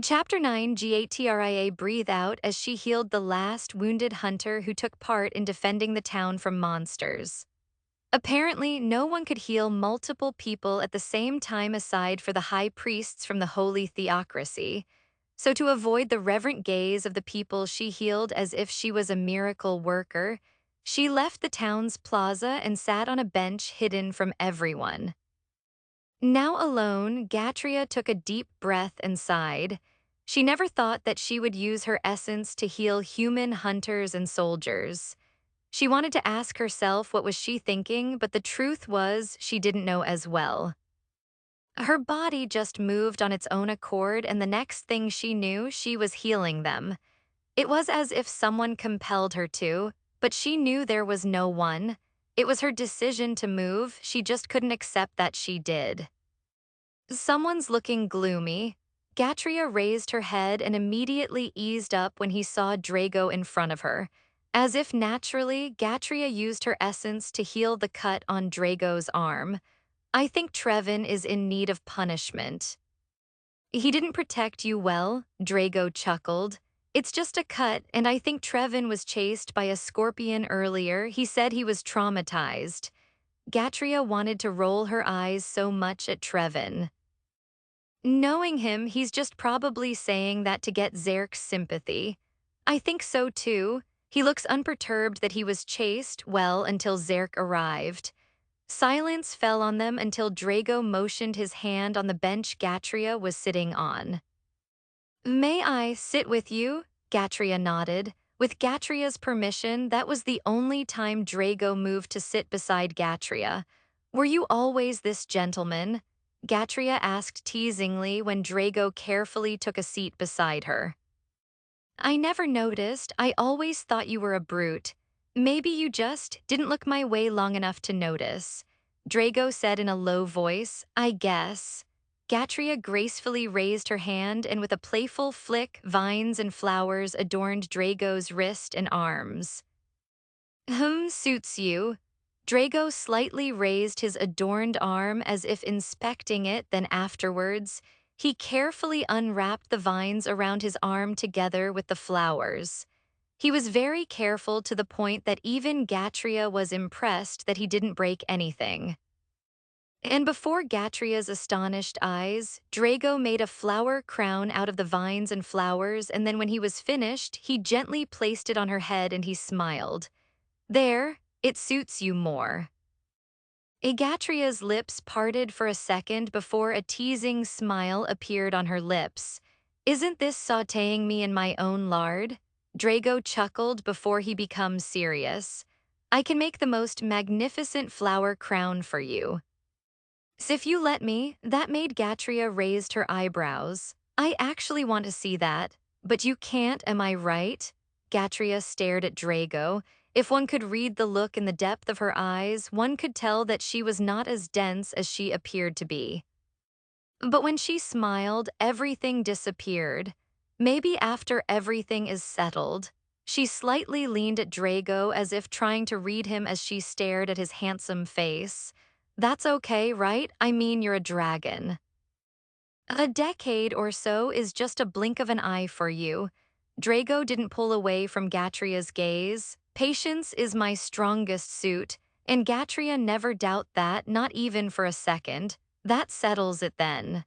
Chapter 9 Gatria breathed out as she healed the last wounded hunter who took part in defending the town from monsters. Apparently, no one could heal multiple people at the same time aside for the high priests from the holy theocracy. So to avoid the reverent gaze of the people she healed as if she was a miracle worker, she left the town's plaza and sat on a bench hidden from everyone. Now alone, Gatria took a deep breath and sighed. She never thought that she would use her essence to heal human hunters and soldiers. She wanted to ask herself what was she thinking, but the truth was she didn't know as well. Her body just moved on its own accord, and the next thing she knew, she was healing them. It was as if someone compelled her to, but she knew there was no one. It was her decision to move, she just couldn't accept that she did. Someone's looking gloomy. Gatria raised her head and immediately eased up when he saw Drago in front of her. As if naturally, Gatria used her essence to heal the cut on Drago's arm. I think Trevin is in need of punishment. He didn't protect you well, Drago chuckled. It's just a cut, and I think Trevin was chased by a scorpion earlier. He said he was traumatized. Gatria wanted to roll her eyes so much at Trevin. Knowing him, he's just probably saying that to get Zerk's sympathy. I think so too. He looks unperturbed that he was chased, well, until Zerk arrived. Silence fell on them until Drago motioned his hand on the bench Gatria was sitting on. May I sit with you? Gatria nodded. With Gatria's permission, that was the only time Drago moved to sit beside Gatria. Were you always this gentleman? Gatria asked teasingly when Drago carefully took a seat beside her. I never noticed. I always thought you were a brute. Maybe you just didn't look my way long enough to notice. Drago said in a low voice, I guess. Gatria gracefully raised her hand and with a playful flick, vines and flowers adorned Drago's wrist and arms. Suits you. Drago slightly raised his adorned arm as if inspecting it, then afterwards, he carefully unwrapped the vines around his arm together with the flowers. He was very careful to the point that even Gatria was impressed that he didn't break anything. And before Gatria's astonished eyes, Drago made a flower crown out of the vines and flowers, and then when he was finished, he gently placed it on her head and he smiled. There, it suits you more. Agatria's lips parted for a second before a teasing smile appeared on her lips. Isn't this sautéing me in my own lard? Drago chuckled before he becomes serious. I can make the most magnificent flower crown for you. So if you let me, that made Gatria raised her eyebrows. I actually want to see that, but you can't, am I right? Gatria stared at Drago. If one could read the look in the depth of her eyes, one could tell that she was not as dense as she appeared to be. But when she smiled, everything disappeared. Maybe after everything is settled. She slightly leaned at Drago as if trying to read him as she stared at his handsome face. That's okay, right? I mean, you're a dragon. A decade or so is just a blink of an eye for you. Drago didn't pull away from Gatria's gaze. Patience is my strongest suit, and Gatria never doubt that, not even for a second. That settles it then.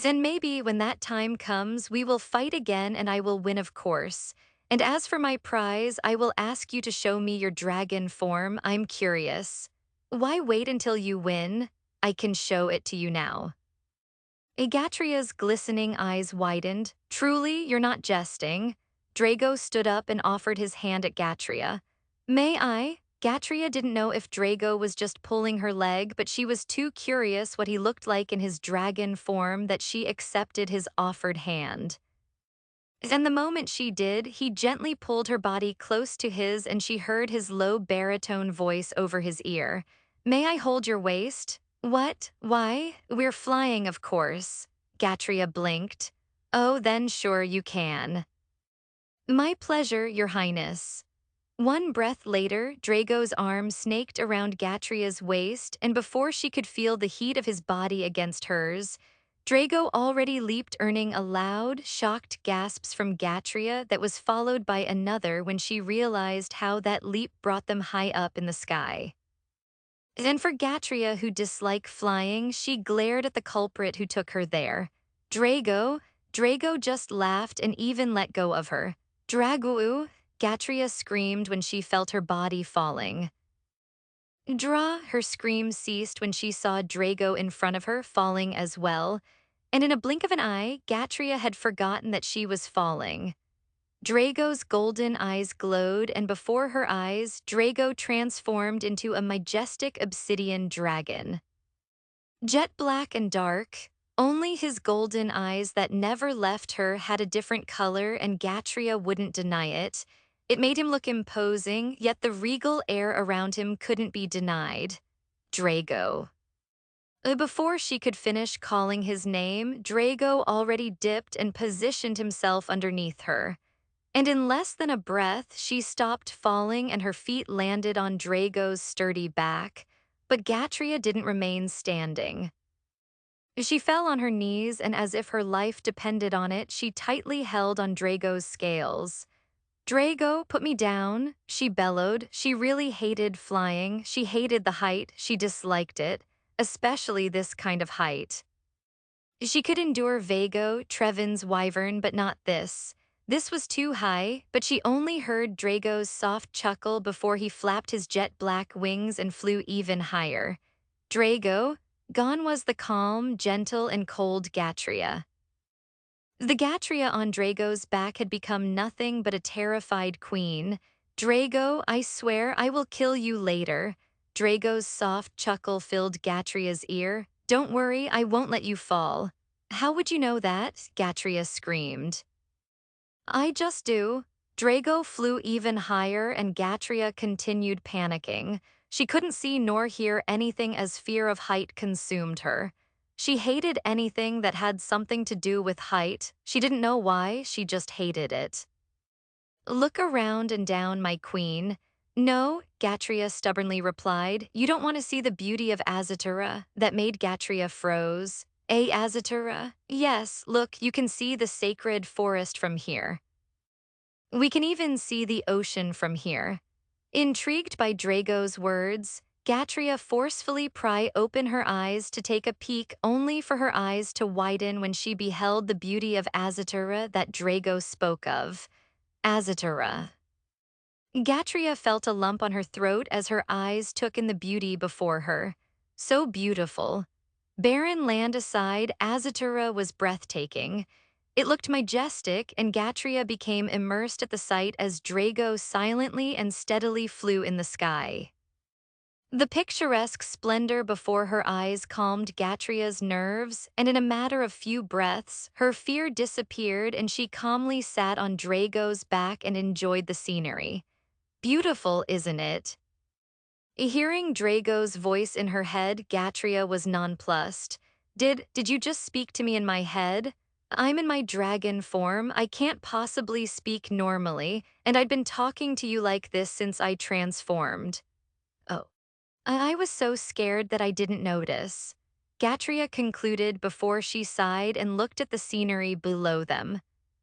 Then maybe when that time comes, we will fight again and I will win, of course. And as for my prize, I will ask you to show me your dragon form. I'm curious. Why wait until you win? I can show it to you now. Agatria's glistening eyes widened. Truly, you're not jesting. Drago stood up and offered his hand at Gatria. May I? Gatria didn't know if Drago was just pulling her leg, but she was too curious what he looked like in his dragon form that she accepted his offered hand. And the moment she did, he gently pulled her body close to his and she heard his low baritone voice over his ear. May I hold your waist? What? Why? We're flying, of course. Gatria blinked. Oh, then sure you can. My pleasure, Your Highness. One breath later, Drago's arm snaked around Gatria's waist, and before she could feel the heat of his body against hers, Drago already leaped, earning a loud, shocked gasps from Gatria that was followed by another when she realized how that leap brought them high up in the sky. And for Gatria, who disliked flying, she glared at the culprit who took her there. Drago, Drago just laughed and even let go of her. Dragu, Gatria screamed when she felt her body falling. Her scream ceased when she saw Drago in front of her falling as well, and in a blink of an eye, Gatria had forgotten that she was falling. Drago's golden eyes glowed, and before her eyes, Drago transformed into a majestic obsidian dragon. Jet black and dark, only his golden eyes that never left her had a different color, and Gatria wouldn't deny it. It made him look imposing, yet the regal air around him couldn't be denied. Drago. Before she could finish calling his name, Drago already dipped and positioned himself underneath her. And in less than a breath, she stopped falling and her feet landed on Drago's sturdy back. But Gatria didn't remain standing. She fell on her knees, and as if her life depended on it, she tightly held on Drago's scales. Drago, put me down, she bellowed. She really hated flying. She hated the height. She disliked it, especially this kind of height. She could endure Vago, Trevin's wyvern, but not this. This was too high, but she only heard Drago's soft chuckle before he flapped his jet black wings and flew even higher. Drago, gone was the calm, gentle, and cold Gatria. The Gatria on Drago's back had become nothing but a terrified queen. Drago, I swear I will kill you later. Drago's soft chuckle filled Gatria's ear. Don't worry, I won't let you fall. How would you know that? Gatria screamed. I just do. Drago flew even higher and Gatria continued panicking. She couldn't see nor hear anything as fear of height consumed her. She hated anything that had something to do with height. She didn't know why, she just hated it. Look around and down, my queen. No, Gatria stubbornly replied. You don't want to see the beauty of Azatura. That made Gatria froze. Azatura? Yes, look, you can see the sacred forest from here. We can even see the ocean from here. Intrigued by Drago's words, Gatria forcefully pry open her eyes to take a peek, only for her eyes to widen when she beheld the beauty of Azatura that Drago spoke of. Azatura. Gatria felt a lump on her throat as her eyes took in the beauty before her. So beautiful. Barren land aside, Azatura was breathtaking. It looked majestic, and Gatria became immersed at the sight as Drago silently and steadily flew in the sky. The picturesque splendor before her eyes calmed Gatria's nerves, and in a matter of few breaths, her fear disappeared and she calmly sat on Drago's back and enjoyed the scenery. Beautiful, isn't it? Hearing Drago's voice in her head, Gatria was nonplussed. Did you just speak to me in my head? I'm in my dragon form. I can't possibly speak normally, and I'd been talking to you like this since I transformed. Oh. I was so scared that I didn't notice. Gatria concluded before she sighed and looked at the scenery below them.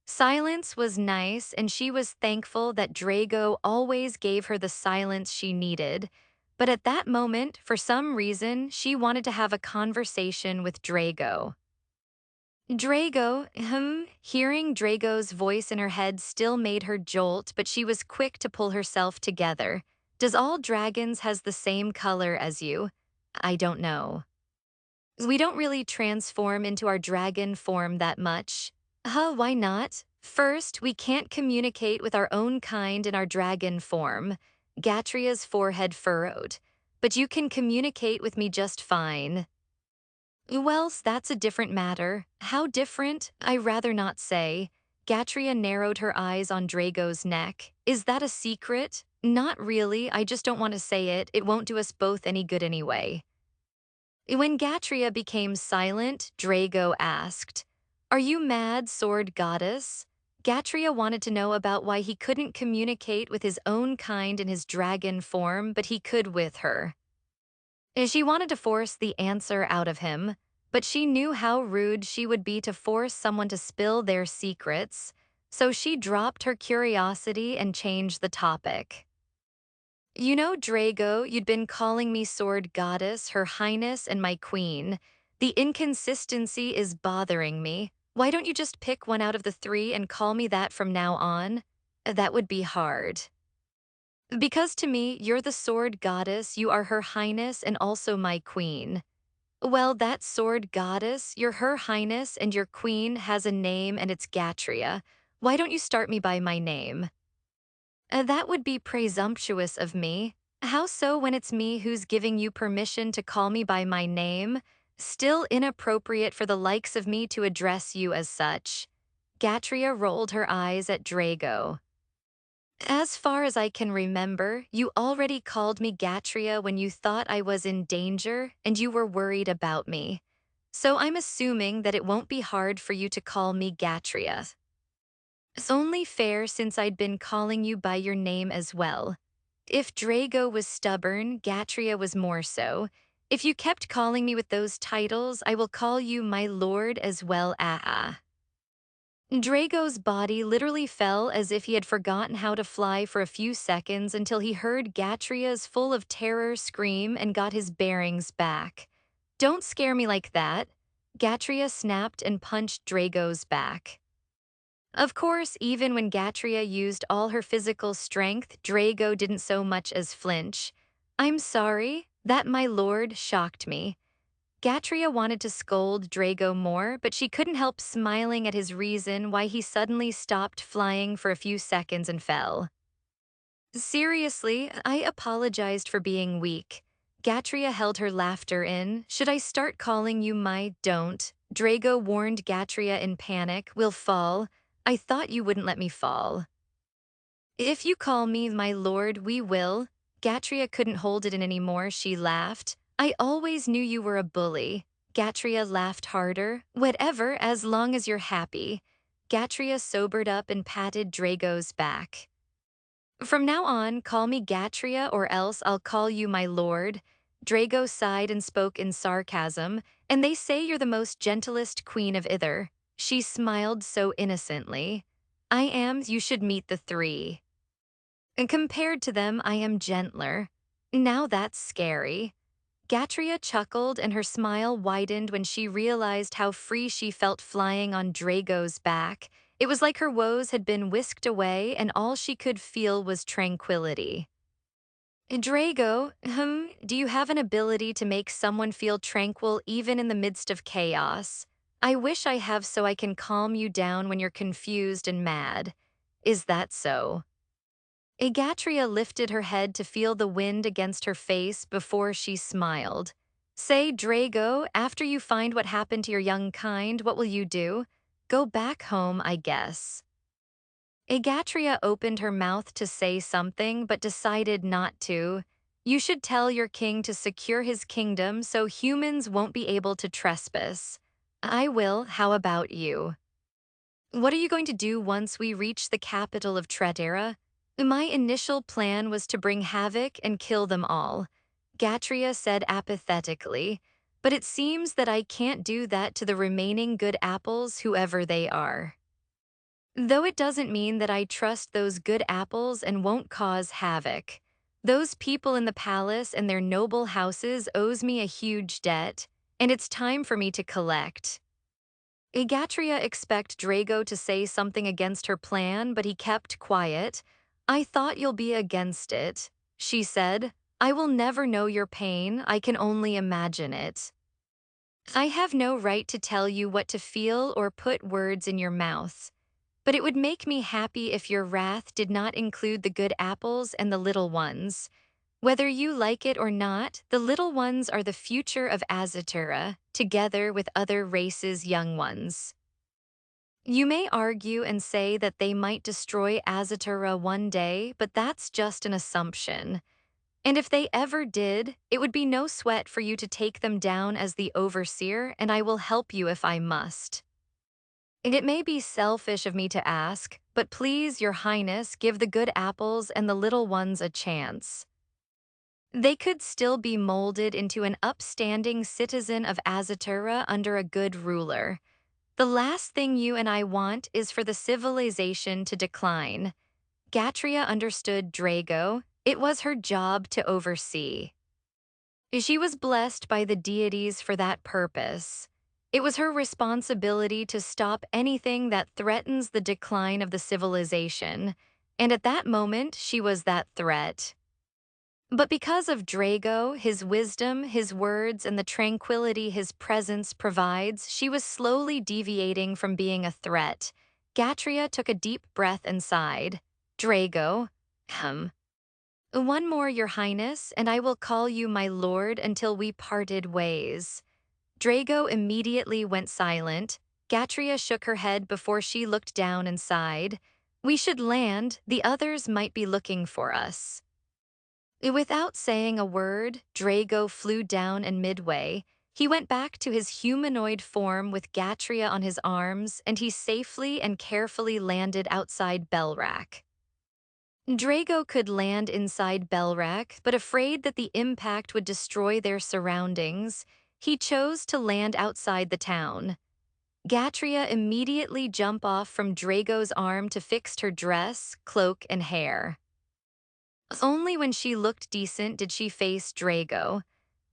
Silence was nice, and she was thankful that Drago always gave her the silence she needed. But at that moment, for some reason, she wanted to have a conversation with Drago. Hearing Drago's voice in her head still made her jolt, but she was quick to pull herself together. Does all dragons has the same color as you? I don't know. We don't really transform into our dragon form that much. Why not? First, we can't communicate with our own kind in our dragon form. Gatria's forehead furrowed. But you can communicate with me just fine. Well, that's a different matter. How different? I rather not say. Gatria narrowed her eyes on Drago's neck. Is that a secret? Not really, I just don't want to say it. It won't do us both any good anyway. When Gatria became silent, Drago asked, Are you mad, sword goddess? Gatria wanted to know about why he couldn't communicate with his own kind in his dragon form, but he could with her. She wanted to force the answer out of him. but she knew how rude she would be to force someone to spill their secrets, so she dropped her curiosity and changed the topic. You know, Drago, you'd been calling me sword goddess, her highness, and my queen. The inconsistency is bothering me. Why don't you just pick one out of the three and call me that from now on? That would be hard. Because to me, you're the sword goddess, you are her highness, and also my queen. Well, that sword goddess, you're her highness, and your queen has a name and it's Gatria. Why don't you start me by my name? That would be presumptuous of me. How so when it's me who's giving you permission to call me by my name? Still inappropriate for the likes of me to address you as such. Gatria rolled her eyes at Drago. As far as I can remember, you already called me Gatria when you thought I was in danger and you were worried about me. So I'm assuming that it won't be hard for you to call me Gatria. It's only fair since I'd been calling you by your name as well. If Drago was stubborn, Gatria was more so. If you kept calling me with those titles, I will call you my lord as well. Drago's body literally fell as if he had forgotten how to fly for a few seconds until he heard Gatria's full of terror scream and got his bearings back. Don't scare me like that. Gatria snapped and punched Drago's back. Of course, even when Gatria used all her physical strength, Drago didn't so much as flinch. I'm sorry, that my lord shocked me. Gatria wanted to scold Drago more, but she couldn't help smiling at his reason why he suddenly stopped flying for a few seconds and fell. Seriously, I apologized for being weak. Gatria held her laughter in. Should I start calling you my don't? Drago warned Gatria in panic. We'll fall. I thought you wouldn't let me fall. If you call me my lord, we will. Gatria couldn't hold it in anymore, she laughed. I always knew you were a bully. Gatria laughed harder. Whatever, as long as you're happy. Gatria sobered up and patted Drago's back. From now on, call me Gatria or else I'll call you my lord. Drago sighed and spoke in sarcasm, and they say you're the most gentlest queen of Ither. She smiled so innocently. I am, you should meet the three. And compared to them, I am gentler. Now that's scary. Gatria chuckled and her smile widened when she realized how free she felt flying on Drago's back. It was like her woes had been whisked away and all she could feel was tranquility. Drago, do you have an ability to make someone feel tranquil even in the midst of chaos? I wish I have so I can calm you down when you're confused and mad. Is that so? Egatria lifted her head to feel the wind against her face before she smiled. Say, Drago, after you find what happened to your young kind, what will you do? Go back home, I guess. Egatria opened her mouth to say something but decided not to. You should tell your king to secure his kingdom so humans won't be able to trespass. I will, how about you? What are you going to do once we reach the capital of Tretera? My initial plan was to bring havoc and kill them all, Gatria said apathetically, but it seems that I can't do that to the remaining good apples, whoever they are. Though it doesn't mean that I trust those good apples and won't cause havoc. Those people in the palace and their noble houses owes me a huge debt, and it's time for me to collect. Egatria expected Drago to say something against her plan, but he kept quiet. I thought you'll be against it, she said. I will never know your pain, I can only imagine it. I have no right to tell you what to feel or put words in your mouth. But it would make me happy if your wrath did not include the good apples and the little ones. Whether you like it or not, the little ones are the future of Azatura, together with other races' young ones. You may argue and say that they might destroy Azatura one day, but that's just an assumption. And if they ever did, it would be no sweat for you to take them down as the overseer, and I will help you if I must. It may be selfish of me to ask, but please, Your Highness, give the good apples and the little ones a chance. They could still be molded into an upstanding citizen of Azatura under a good ruler. The last thing you and I want is for the civilization to decline. Gatria understood Drago. It was her job to oversee. She was blessed by the deities for that purpose. It was her responsibility to stop anything that threatens the decline of the civilization, and at that moment she was that threat. But because of Drago, his wisdom, his words, and the tranquility his presence provides, she was slowly deviating from being a threat. Gatria took a deep breath and sighed. Drago, hum. One more, Your Highness, and I will call you my lord until we parted ways. Drago immediately went silent. Gatria shook her head before she looked down and sighed. We should land, the others might be looking for us. Without saying a word, Drago flew down and midway. He went back to his humanoid form with Gatria on his arms, and he safely and carefully landed outside Belrac. Drago could land inside Belrac, but afraid that the impact would destroy their surroundings, he chose to land outside the town. Gatria immediately jumped off from Drago's arm to fix her dress, cloak, and hair. Only when she looked decent did she face Drago.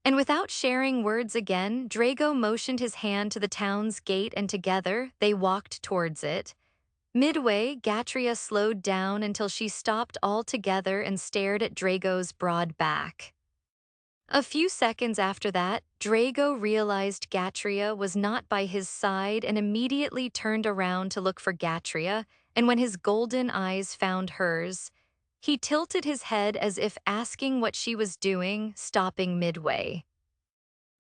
And without sharing words again, Drago motioned his hand to the town's gate and together they walked towards it. Midway, Gatria slowed down until she stopped altogether and stared at Drago's broad back. A few seconds after that, Drago realized Gatria was not by his side and immediately turned around to look for Gatria, and when his golden eyes found hers, he tilted his head as if asking what she was doing, stopping midway.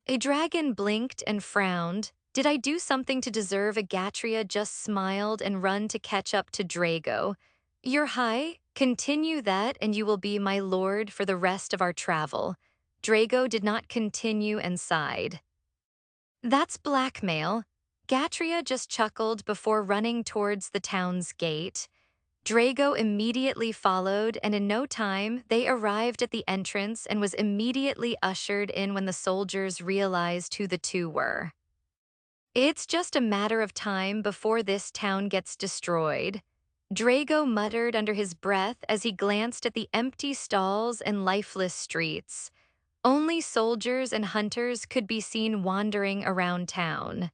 A dragon blinked and frowned. Did I do something to deserve? Gatria just smiled and run to catch up to Drago. You're high, continue that and you will be my lord for the rest of our travel. Drago did not continue and sighed. That's blackmail. Gatria just chuckled before running towards the town's gate. Drago immediately followed, and in no time, they arrived at the entrance and was immediately ushered in when the soldiers realized who the two were. It's just a matter of time before this town gets destroyed. Drago muttered under his breath as he glanced at the empty stalls and lifeless streets. Only soldiers and hunters could be seen wandering around town.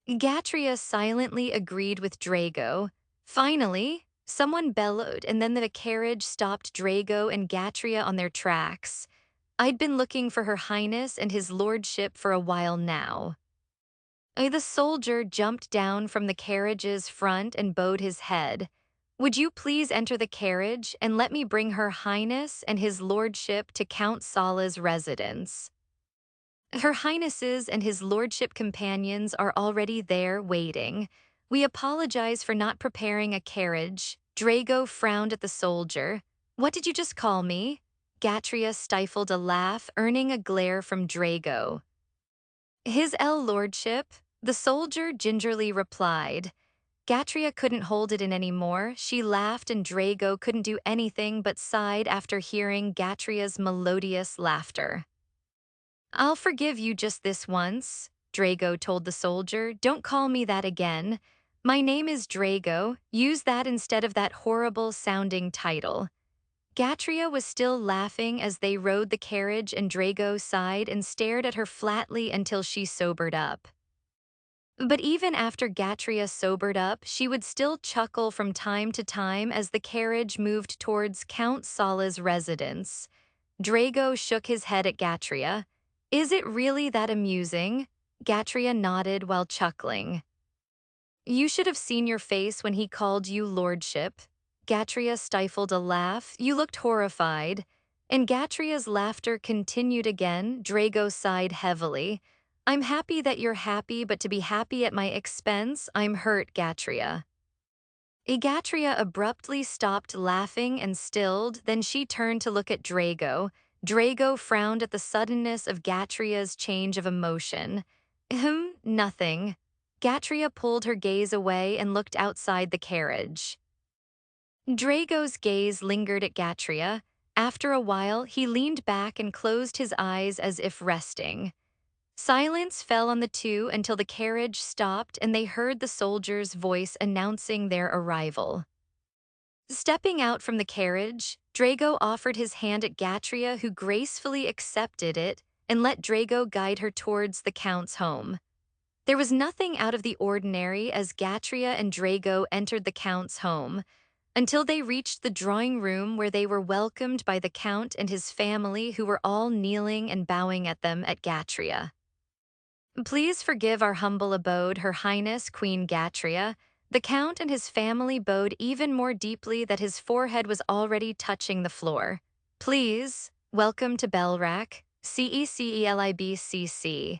Gatria silently agreed with Drago. Finally, someone bellowed, and then the carriage stopped Drago and Gatria on their tracks. I'd been looking for Her Highness and his lordship for a while now. The soldier jumped down from the carriage's front and bowed his head. Would you please enter the carriage and let me bring Her Highness and his lordship to Count Sala's residence? Her Highnesses and his lordship companions are already there waiting. We apologize for not preparing a carriage. Drago frowned at the soldier. What did you just call me? Gatria stifled a laugh, earning a glare from Drago. His lordship, the soldier gingerly replied. Gatria couldn't hold it in anymore. She laughed and Drago couldn't do anything but sighed after hearing Gatria's melodious laughter. I'll forgive you just this once, Drago told the soldier. Don't call me that again. My name is Drago. Use that instead of that horrible-sounding title. Gatria was still laughing as they rode the carriage and Drago sighed and stared at her flatly until she sobered up. But even after Gatria sobered up, she would still chuckle from time to time as the carriage moved towards Count Sala's residence. Drago shook his head at Gatria. Is it really that amusing? Gatria nodded while chuckling. You should have seen your face when he called you lordship. Gatria stifled a laugh. You looked horrified. And Gatria's laughter continued again. Drago sighed heavily. I'm happy that you're happy, but to be happy at my expense, I'm hurt, Gatria. Gatria abruptly stopped laughing and stilled, then she turned to look at Drago. Drago frowned at the suddenness of Gatria's change of emotion. Nothing. Gatria pulled her gaze away and looked outside the carriage. Drago's gaze lingered at Gatria. After a while, he leaned back and closed his eyes as if resting. Silence fell on the two until the carriage stopped and they heard the soldier's voice announcing their arrival. Stepping out from the carriage, Drago offered his hand at Gatria, who gracefully accepted it and let Drago guide her towards the Count's home. There was nothing out of the ordinary as Gatria and Drago entered the Count's home, until they reached the drawing room where they were welcomed by the Count and his family, who were all kneeling and bowing at them at Gatria. Please forgive our humble abode, Her Highness Queen Gatria. The Count and his family bowed even more deeply that his forehead was already touching the floor. Please, welcome to Belrac, CECELIBCC.